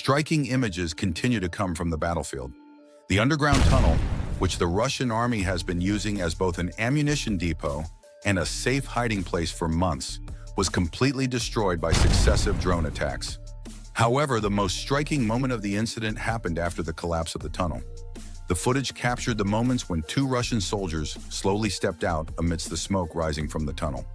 Striking images continue to come from the battlefield. The underground tunnel, which the Russian army has been using as both an ammunition depot and a safe hiding place for months, was completely destroyed by successive drone attacks. However, the most striking moment of the incident happened after the collapse of the tunnel. The footage captured the moments when two Russian soldiers slowly stepped out amidst the smoke rising from the tunnel.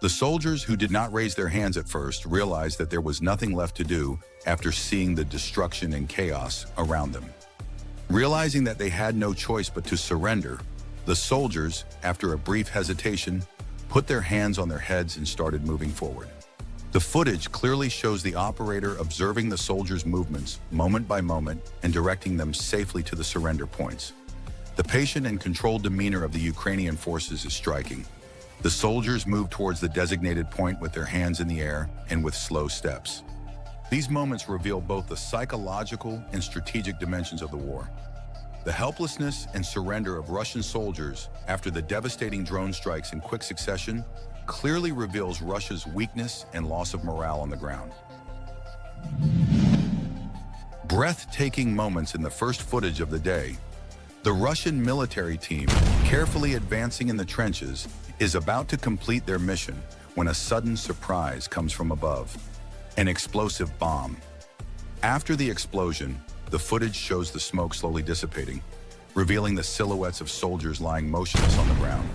The soldiers, who did not raise their hands at first, realized that there was nothing left to do after seeing the destruction and chaos around them. Realizing that they had no choice but to surrender, the soldiers, after a brief hesitation, put their hands on their heads and started moving forward. The footage clearly shows the operator observing the soldiers' movements moment by moment and directing them safely to the surrender points. The patient and controlled demeanor of the Ukrainian forces is striking. The soldiers move towards the designated point with their hands in the air and with slow steps. These moments reveal both the psychological and strategic dimensions of the war. The helplessness and surrender of Russian soldiers after the devastating drone strikes in quick succession clearly reveals Russia's weakness and loss of morale on the ground. Breathtaking moments in the first footage of the day. The Russian military team, carefully advancing in the trenches, is about to complete their mission when a sudden surprise comes from above: an explosive bomb. After the explosion, the footage shows the smoke slowly dissipating, revealing the silhouettes of soldiers lying motionless on the ground.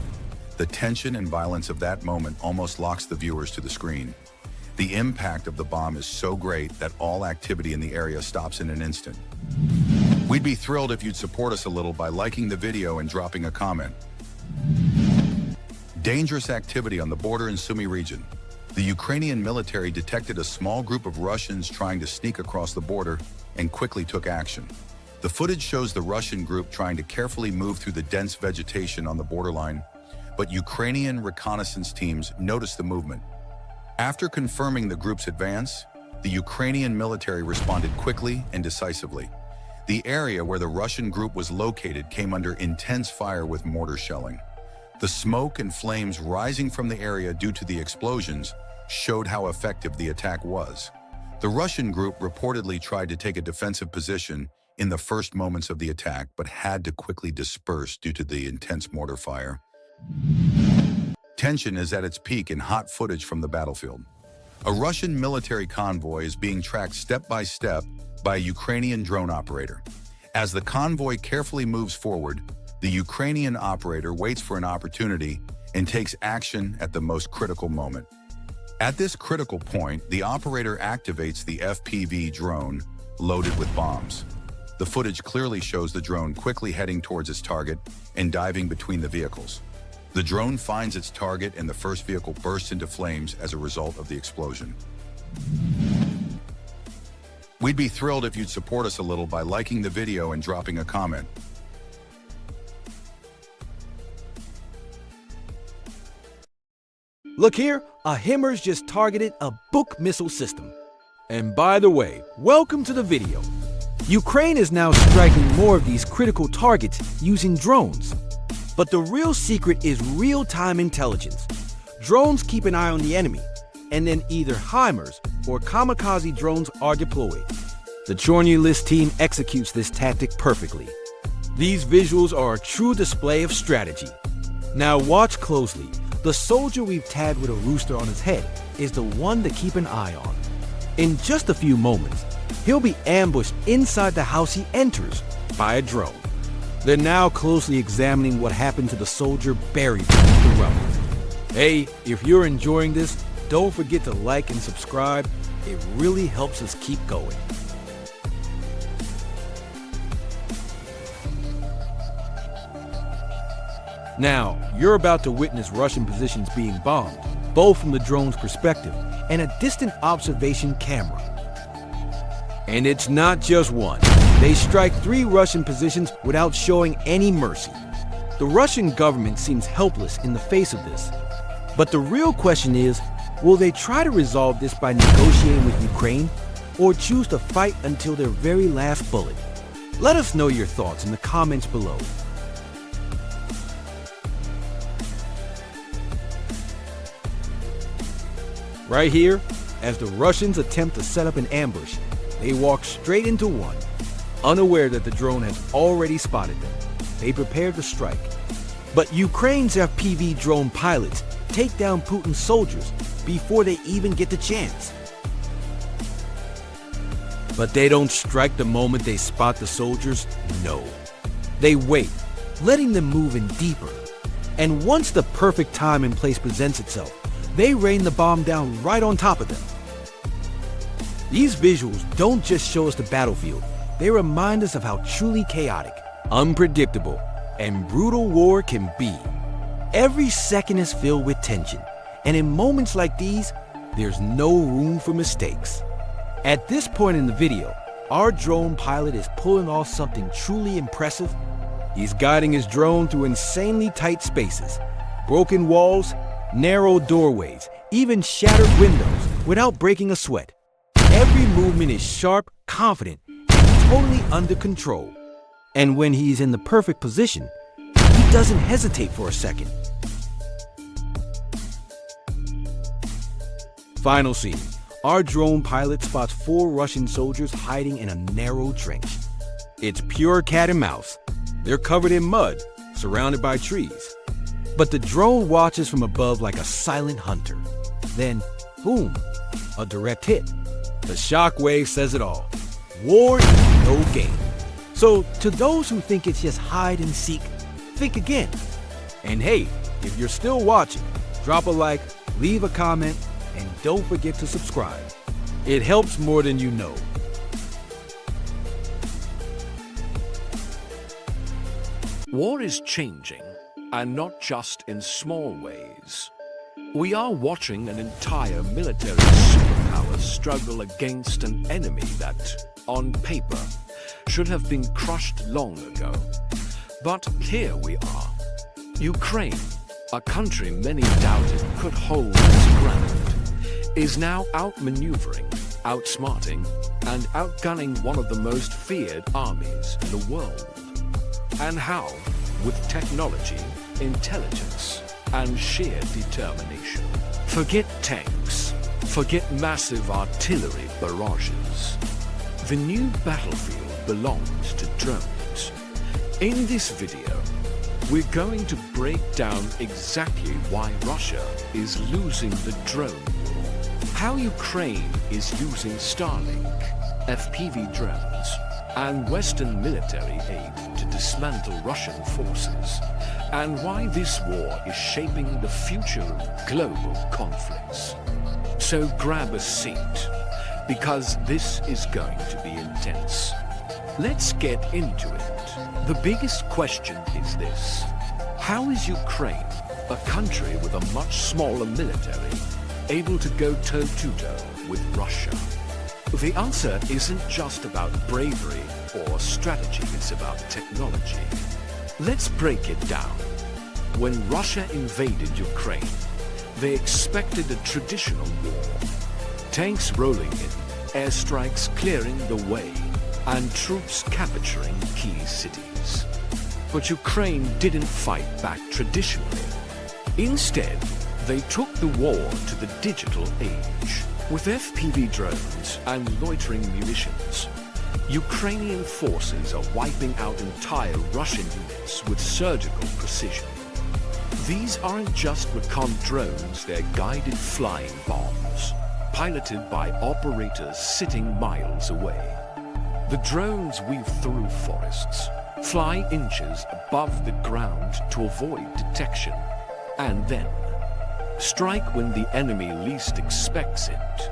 The tension and violence of that moment almost locks the viewers to the screen. The impact of the bomb is so great that all activity in the area stops in an instant. We'd be thrilled if you'd support us a little by liking the video and dropping a comment. Dangerous activity on the border in Sumy region. The Ukrainian military detected a small group of Russians trying to sneak across the border and quickly took action. The footage shows the Russian group trying to carefully move through the dense vegetation on the borderline, but Ukrainian reconnaissance teams noticed the movement. After confirming the group's advance, the Ukrainian military responded quickly and decisively. The area where the Russian group was located came under intense fire with mortar shelling. The smoke and flames rising from the area due to the explosions showed how effective the attack was. The Russian group reportedly tried to take a defensive position in the first moments of the attack, but had to quickly disperse due to the intense mortar fire. Tension is at its peak in hot footage from the battlefield. A Russian military convoy is being tracked step by step by a Ukrainian drone operator. As the convoy carefully moves forward, the Ukrainian operator waits for an opportunity and takes action at the most critical moment. At this critical point, the operator activates the FPV drone loaded with bombs. The footage clearly shows the drone quickly heading towards its target and diving between the vehicles. The drone finds its target and the first vehicle bursts into flames as a result of the explosion. We'd be thrilled if you'd support us a little by liking the video and dropping a comment. Look here, a HIMARS just targeted a Buk missile system. And by the way, welcome to the video. Ukraine is now striking more of these critical targets using drones. But the real secret is real-time intelligence. Drones keep an eye on the enemy, and then either HIMARS or kamikaze drones are deployed. The Chorny-list team executes this tactic perfectly. These visuals are a true display of strategy. Now watch closely. The soldier we've tagged with a rooster on his head is the one to keep an eye on. In just a few moments, he'll be ambushed inside the house he enters by a drone. They're now closely examining what happened to the soldier buried beneath the rubble. Hey, if you're enjoying this, don't forget to like and subscribe. It really helps us keep going. Now, you're about to witness Russian positions being bombed, both from the drone's perspective and a distant observation camera. And it's not just one. They strike 3 Russian positions without showing any mercy. The Russian government seems helpless in the face of this. But the real question is, will they try to resolve this by negotiating with Ukraine, or choose to fight until their very last bullet? Let us know your thoughts in the comments below. Right here, as the Russians attempt to set up an ambush, They walk straight into one, unaware that the drone has already spotted them. They prepare to strike. But Ukraine's FPV drone pilots take down Putin's soldiers before they even get the chance. But they don't strike the moment they spot the soldiers, no. They wait, letting them move in deeper. And once the perfect time and place presents itself, they rain the bomb down right on top of them. These visuals don't just show us the battlefield, they remind us of how truly chaotic, unpredictable, and brutal war can be. Every second is filled with tension, and in moments like these, there's no room for mistakes. At this point in the video, our drone pilot is pulling off something truly impressive. He's guiding his drone through insanely tight spaces, broken walls, narrow doorways, even shattered windows without breaking a sweat. Every movement is sharp, confident, and totally under control. And when he's in the perfect position, he doesn't hesitate for a second. Final scene. Our drone pilot spots 4 Russian soldiers hiding in a narrow trench. It's pure cat and mouse. They're covered in mud, surrounded by trees. But the drone watches from above like a silent hunter. Then, boom, a direct hit. The shockwave says it all. War is no game. So, to those who think it's just hide and seek, think again. And hey, if you're still watching, drop a like, leave a comment, and don't forget to subscribe. It helps more than you know. War is changing, and not just in small ways. We are watching an entire military superpower struggle against an enemy that, on paper, should have been crushed long ago. But here we are. Ukraine, a country many doubted could hold its ground, is now outmaneuvering, outsmarting, and outgunning one of the most feared armies in the world. And how? With technology, intelligence, and sheer determination. Forget tanks. Forget massive artillery barrages. The new battlefield belongs to drones. In this video, we're going to break down exactly why Russia is losing the drone war, how Ukraine is using Starlink, FPV drones, and Western military aid to dismantle Russian forces, and why this war is shaping the future of global conflicts. So grab a seat, because this is going to be intense. Let's get into it. The biggest question is this: how is Ukraine, a country with a much smaller military, able to go toe-to-toe with Russia? The answer isn't just about bravery or strategy, it's about technology. Let's break it down. When Russia invaded Ukraine, they expected a traditional war. Tanks rolling in, airstrikes clearing the way, and troops capturing key cities. But Ukraine didn't fight back traditionally. Instead, they took the war to the digital age. With FPV drones and loitering munitions, Ukrainian forces are wiping out entire Russian units with surgical precision. These aren't just recon drones, they're guided flying bombs, piloted by operators sitting miles away. The drones weave through forests, fly inches above the ground to avoid detection, and then strike when the enemy least expects it.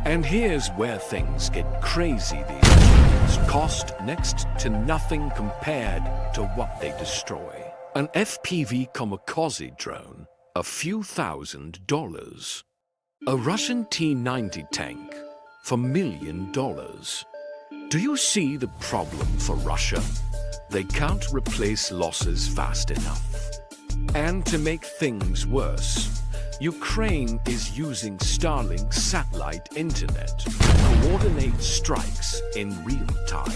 And here's where things get crazy. These drones cost next to nothing compared to what they destroy. An FPV kamikaze drone, a few $1,000s. A Russian T-90 tank, for $1 million. Do you see the problem for Russia? They can't replace losses fast enough. And to make things worse, Ukraine is using Starlink satellite internet to coordinate strikes in real time.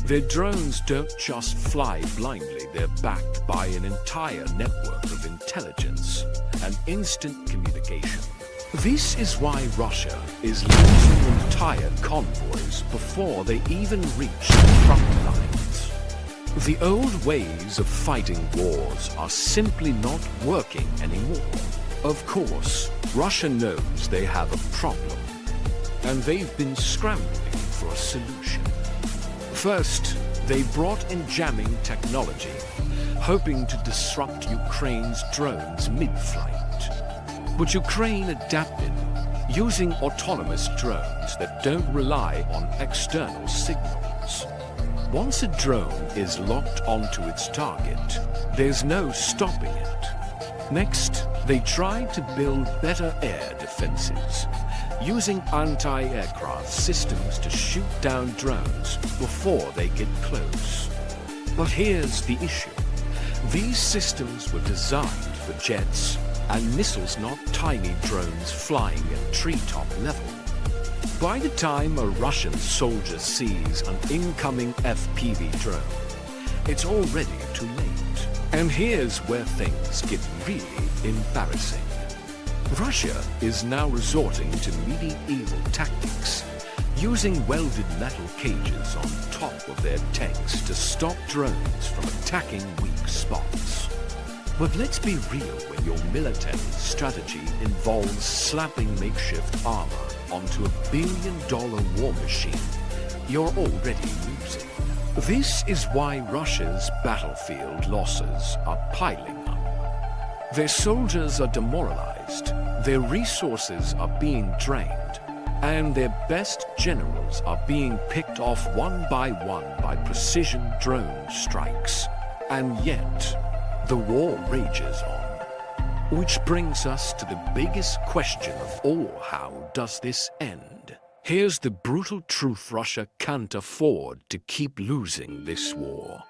Their drones don't just fly blindly, they're backed by an entire network of intelligence and instant communication. This is why Russia is losing entire convoys before they even reach the front lines. The old ways of fighting wars are simply not working anymore. Of course, Russia knows they have a problem, and they've been scrambling for a solution. First, they brought in jamming technology, hoping to disrupt Ukraine's drones mid-flight. But Ukraine adapted, using autonomous drones that don't rely on external signals. Once a drone is locked onto its target, there's no stopping it. Next, they tried to build better air defenses, using anti-aircraft systems to shoot down drones before they get close. But here's the issue. These systems were designed for jets and missiles, not tiny drones flying at treetop level. By the time a Russian soldier sees an incoming FPV drone, it's already too late. And here's where things get really embarrassing. Russia is now resorting to medieval tactics, using welded metal cages on top of their tanks to stop drones from attacking weak spots. But let's be real, when your military strategy involves slapping makeshift armor onto a billion-dollar war machine, you're already losing. This is why Russia's battlefield losses are piling up. Their soldiers are demoralized, their resources are being drained, and their best generals are being picked off one by precision drone strikes. And yet, the war rages on. Which brings us to the biggest question of all: how does this end? Here's the brutal truth: Russia can't afford to keep losing this war.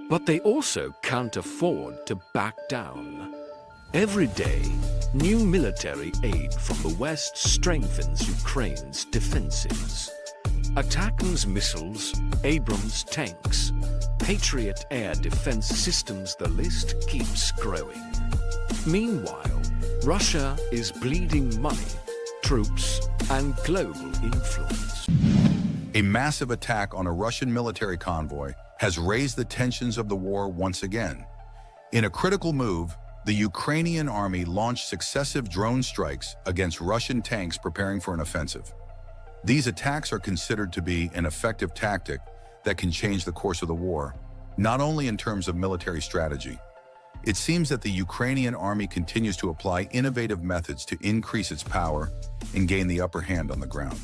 But they also can't afford to back down. Every day, new military aid from the West strengthens Ukraine's defenses. ATACMS missiles, Abrams tanks, Patriot air defense systems, the list keeps growing. Meanwhile, Russia is bleeding money, troops, and global influence. A massive attack on a Russian military convoy has raised the tensions of the war once again. In a critical move, the Ukrainian army launched successive drone strikes against Russian tanks preparing for an offensive. These attacks are considered to be an effective tactic that can change the course of the war, not only in terms of military strategy. It seems that the Ukrainian army continues to apply innovative methods to increase its power and gain the upper hand on the ground.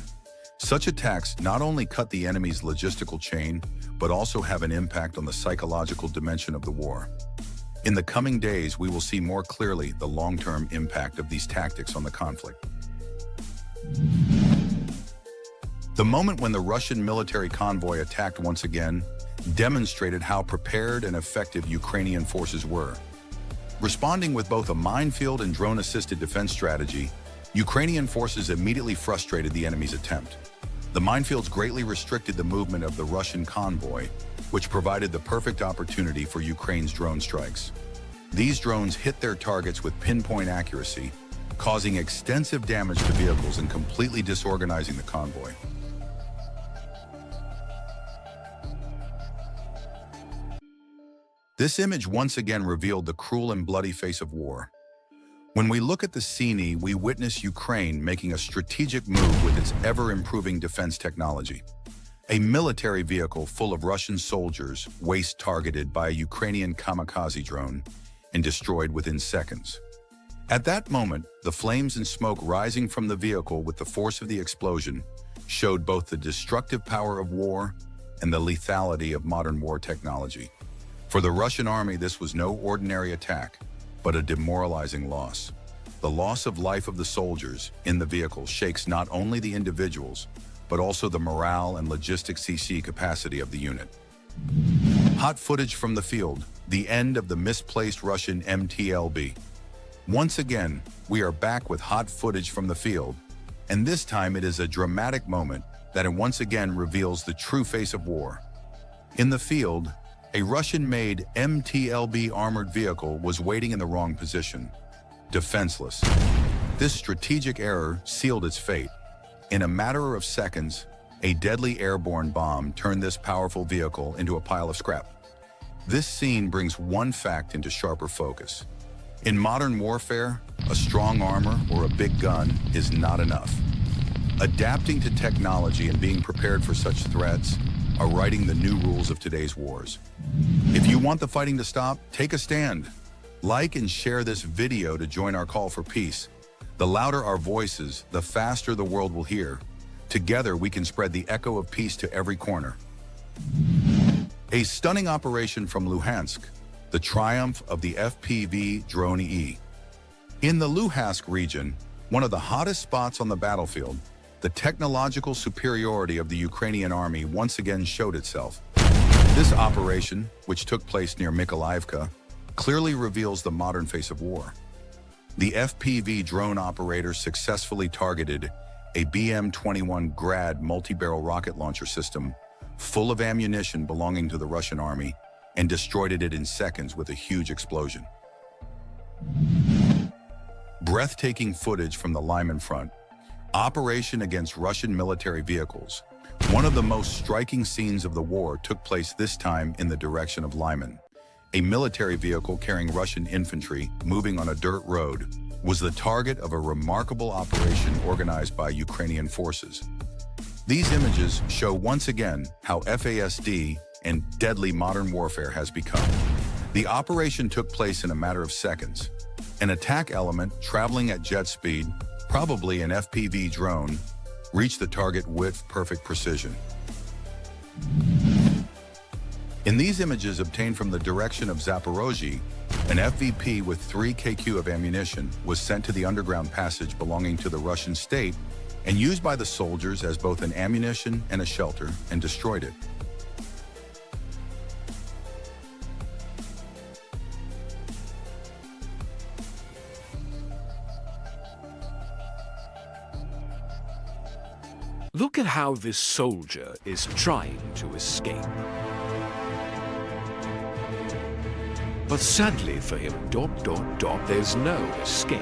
Such attacks not only cut the enemy's logistical chain, but also have an impact on the psychological dimension of the war. In the coming days, we will see more clearly the long-term impact of these tactics on the conflict. The moment when the Russian military convoy attacked once again demonstrated how prepared and effective Ukrainian forces were. Responding with both a minefield and drone-assisted defense strategy, Ukrainian forces immediately frustrated the enemy's attempt. The minefields greatly restricted the movement of the Russian convoy, which provided the perfect opportunity for Ukraine's drone strikes. These drones hit their targets with pinpoint accuracy, causing extensive damage to vehicles and completely disorganizing the convoy. This image once again revealed the cruel and bloody face of war. When we look at the scene, we witness Ukraine making a strategic move with its ever-improving defense technology. A military vehicle full of Russian soldiers waist-targeted by a Ukrainian kamikaze drone and destroyed within seconds. At that moment, the flames and smoke rising from the vehicle with the force of the explosion showed both the destructive power of war and the lethality of modern war technology. For the Russian army, this was no ordinary attack, but a demoralizing loss. The loss of life of the soldiers in the vehicle shakes not only the individuals, but also the morale and logistics CC capacity of the unit. Hot footage from the field, the end of the misplaced Russian MTLB. Once again, we are back with hot footage from the field, and this time it is a dramatic moment that once again reveals the true face of war. In the field, a Russian-made MTLB armored vehicle was waiting in the wrong position, defenseless. This strategic error sealed its fate. In a matter of seconds, a deadly airborne bomb turned this powerful vehicle into a pile of scrap. This scene brings one fact into sharper focus. In modern warfare, a strong armor or a big gun is not enough. Adapting to technology and being prepared for such threats are writing the new rules of today's wars. If you want the fighting to stop, take a stand. Like and share this video to join our call for peace. The louder our voices, the faster the world will hear. Together, we can spread the echo of peace to every corner. A stunning operation from Luhansk, the triumph of the FPV Drone E. In the Luhansk region, one of the hottest spots on the battlefield, the technological superiority of the Ukrainian army once again showed itself. This operation, which took place near Mykolaiivka, clearly reveals the modern face of war. The FPV drone operator successfully targeted a BM-21 Grad multi-barrel rocket launcher system full of ammunition belonging to the Russian army and destroyed it in seconds with a huge explosion. Breathtaking footage from the Lyman front. Operation against Russian military vehicles. One of the most striking scenes of the war took place this time in the direction of Lyman. A military vehicle carrying Russian infantry moving on a dirt road was the target of a remarkable operation organized by Ukrainian forces. These images show once again how FASD and deadly modern warfare has become. The operation took place in a matter of seconds. An attack element traveling at jet speed, probably an FPV drone, reached the target with perfect precision. In these images obtained from the direction of Zaporozhye, an FVP with 3 kq of ammunition was sent to the underground passage belonging to the Russian state and used by the soldiers as both an ammunition and a shelter, and destroyed it. Look at how this soldier is trying to escape. But sadly for him, there's no escape.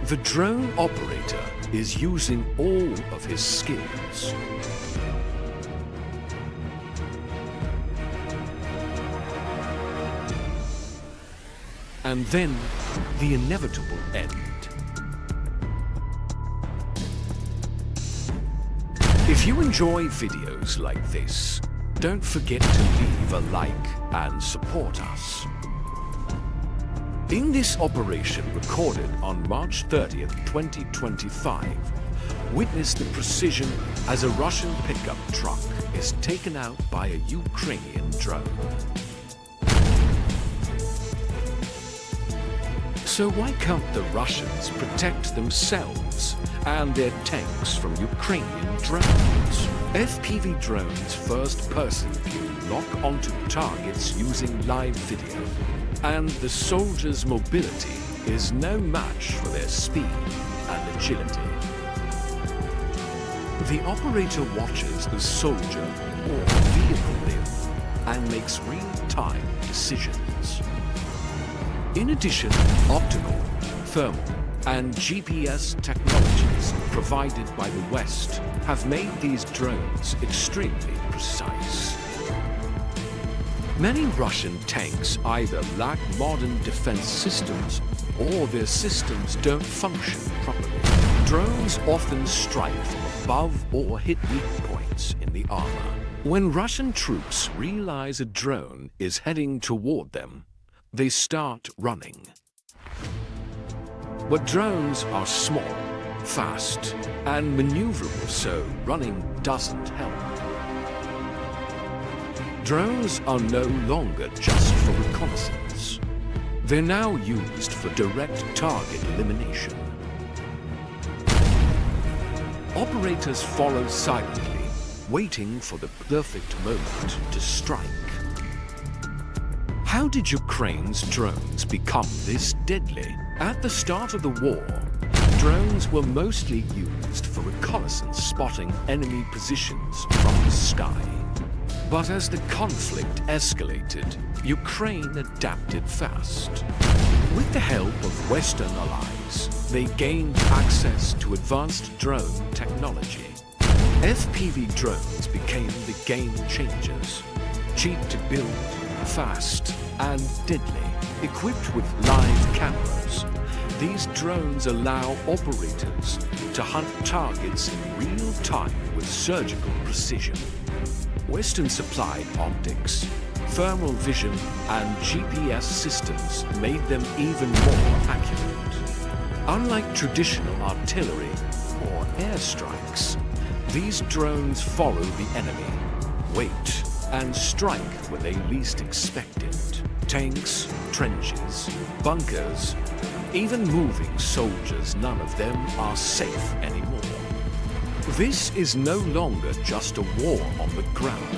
The drone operator is using all of his skills. And then, the inevitable end. If you enjoy videos like this, don't forget to leave a like and support us. In this operation recorded on March 30th, 2025, witness the precision as a Russian pickup truck is taken out by a Ukrainian drone. So why can't the Russians protect themselves and their tanks from Ukrainian drones? FPV drones' first-person view lock onto targets using live video, and the soldiers' mobility is no match for their speed and agility. The operator watches the soldier or vehicle live and makes real-time decisions. In addition, optical, thermal, and GPS technologies provided by the West have made these drones extremely precise. Many Russian tanks either lack modern defense systems or their systems don't function properly. Drones often strike from above or hit weak points in the armor. When Russian troops realize a drone is heading toward them, they start running. But drones are small, fast, and maneuverable, so running doesn't help. Drones are no longer just for reconnaissance. They're now used for direct target elimination. Operators follow silently, waiting for the perfect moment to strike. How did Ukraine's drones become this deadly? At the start of the war, drones were mostly used for reconnaissance, spotting enemy positions from the sky. But as the conflict escalated, Ukraine adapted fast. With the help of Western allies, they gained access to advanced drone technology. FPV drones became the game changers. Cheap to build, fast, and deadly. Equipped with live cameras, these drones allow operators to hunt targets in real time with surgical precision. Western-supplied optics, thermal vision, and GPS systems made them even more accurate. Unlike traditional artillery or airstrikes, these drones follow the enemy, wait, and strike when they least expect it. Tanks, trenches, bunkers, even moving soldiers, none of them are safe anymore. This is no longer just a war on the ground.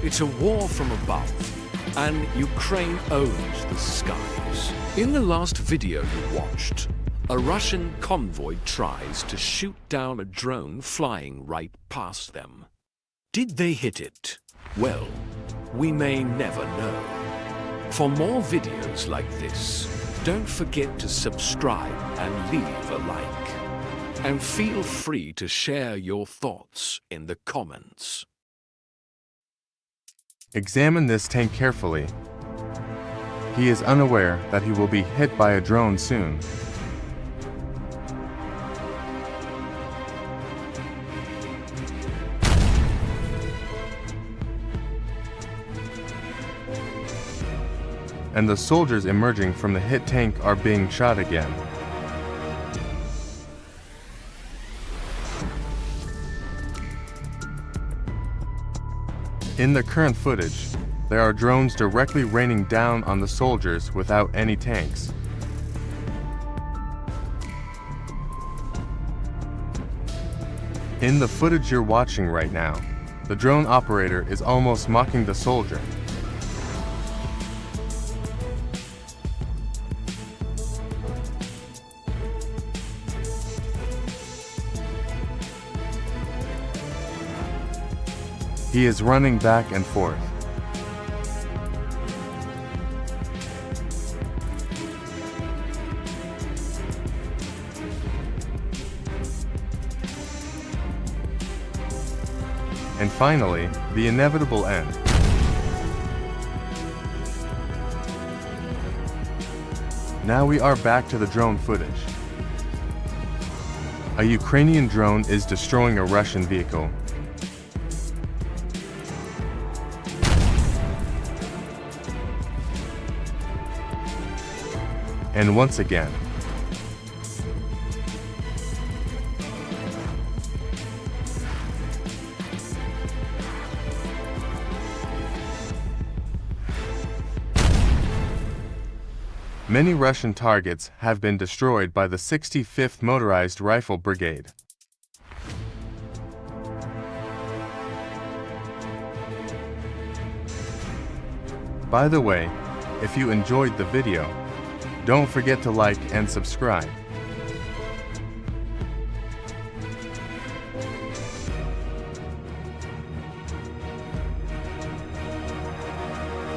It's a war from above, and Ukraine owns the skies. In the last video you watched, a Russian convoy tries to shoot down a drone flying right past them. Did they hit it? Well, we may never know. For more videos like this, don't forget to subscribe and leave a like. And feel free to share your thoughts in the comments. Examine this tank carefully. He is unaware that he will be hit by a drone soon. And the soldiers emerging from the hit tank are being shot again. In the current footage, there are drones directly raining down on the soldiers without any tanks. In the footage you're watching right now, the drone operator is almost mocking the soldier. He is running back and forth. And finally, the inevitable end. Now we are back to the drone footage. A Ukrainian drone is destroying a Russian vehicle. And once again, many Russian targets have been destroyed by the 65th Motorized Rifle Brigade. By the way, if you enjoyed the video, don't forget to like and subscribe.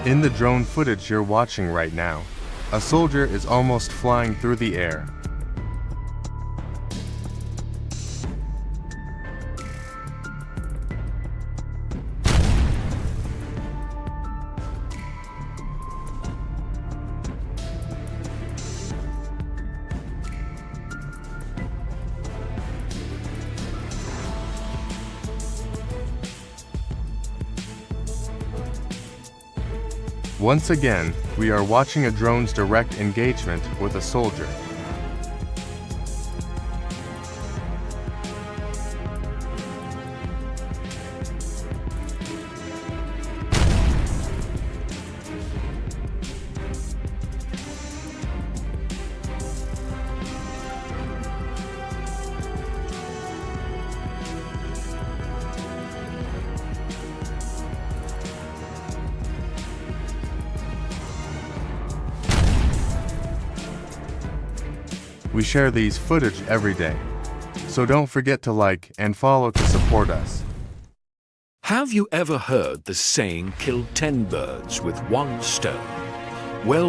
In the drone footage you're watching right now, a soldier is almost flying through the air. Once again, we are watching a drone's direct engagement with a soldier. We share these footage every day, so don't forget to like and follow to support us. Have you ever heard the saying, kill 10 birds with one stone? Well,